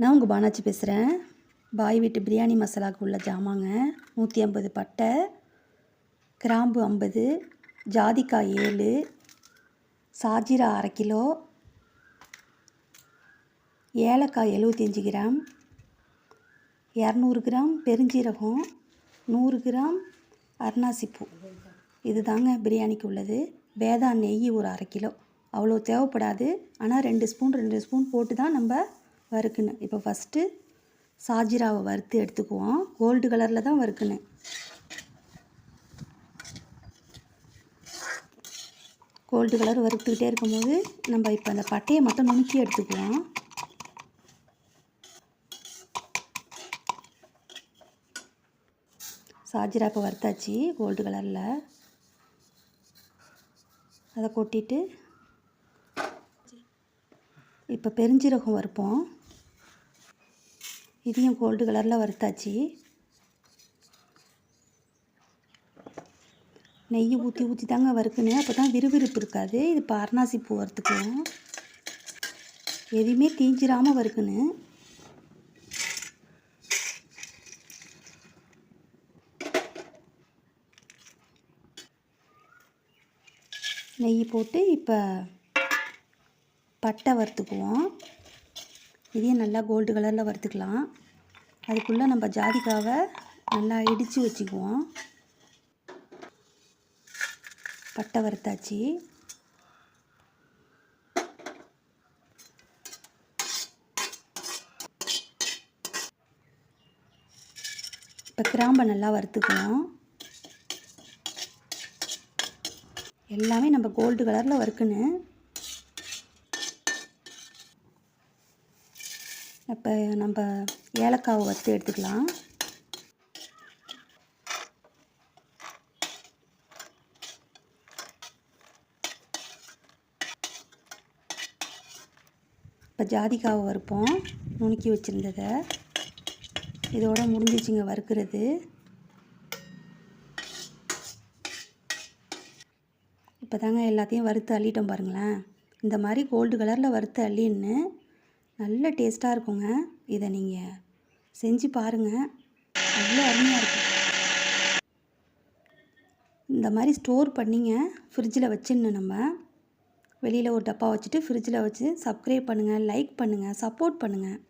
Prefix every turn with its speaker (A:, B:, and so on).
A: நான் உங்கள் பானாச்சி பேசுகிறேன். பாய் வீட்டு பிரியாணி மசாலாவுக்கு உள்ள ஜாமாங்க 150 பட்டை, கிராம்பு 50, ஜாதிக்காய் 7, சாஜிரா அரை கிலோ, ஏலக்காய் 75 கிராம், 200 கிராம் பெருஞ்சீரகம், 100 கிராம் அன்னாசிப்பூ. இது தாங்க பிரியாணிக்கு உள்ளது. வேதா நெய் ஒரு அரை கிலோ. அவ்வளோ தேவைப்படாது, ஆனால் 2 ஸ்பூன் போட்டு தான் நம்ம வறுக்கணும். இப்போ ஃபஸ்ட்டு சாஜிராவை வறுத்து எடுத்துக்குவோம். கோல்டு கலரில் தான் வறுக்கணும். கோல்டு கலர் வறுத்துக்கிட்டே இருக்கும்போது நம்ம இப்போ அந்த பட்டையை மட்டும் நுணுக்கி எடுத்துக்குவோம். சாஜிரா இப்போ வறுத்தாச்சு கோல்டு கலரில். அதை கொட்டிட்டு இப்போ பெருஞ்சீரகம் வறுப்போம். இதையும் கோல்டு கலரில் வறுத்தாச்சு. நெய் ஊற்றி தாங்க வறுக்கணும். அப்போ தான் விறுவிறுப்பு இருக்காது. இது இப்போ அன்னாசிப்பூ வறுத்துக்குவோம். எதுவுமே தீஞ்சிராமல் வறுக்கணும். நெய் போட்டு இப்போ பட்டை வறுத்துக்குவோம். இதையும் நல்லா கோல்டு கலரில் வறுத்துக்கலாம். அதுக்குள்ளே நம்ம ஜாதிக்காவை நல்லா இடித்து வச்சுக்குவோம். பட்டை வறுத்தாச்சு. இப்போ கிராம்பை நல்லா வறுத்துக்குவோம். எல்லாமே நம்ம கோல்டு கலரில் வறுக்கணும். இப்போ நம்ம ஏலக்காவை வறுத்து எடுத்துக்கலாம். இப்போ ஜாதிக்காவை வறுப்போம். நுணுக்கி வச்சுருந்ததை இதோட முடிஞ்சிச்சுங்க வறுக்கிறது. இப்போ தாங்க எல்லாத்தையும் வறுத்து அள்ளிட்டோம் பாருங்களேன். இந்த மாதிரி கோல்டு கலரில் வறுத்து அள்ளின்னு நல்ல டேஸ்ட்டாக இருக்குங்க. இதை நீங்கள் செஞ்சு பாருங்கள், அவ்வளோ அருமையாக இருக்கும். இந்த மாதிரி ஸ்டோர் பண்ணிங்க ஃப்ரிட்ஜில் வச்சிடணும். நம்ம வெளியில் ஒரு டப்பா வச்சுட்டு ஃப்ரிட்ஜில் வச்சு சப்ஸ்கிரைப் பண்ணுங்கள், லைக் பண்ணுங்கள், சப்போர்ட் பண்ணுங்கள்.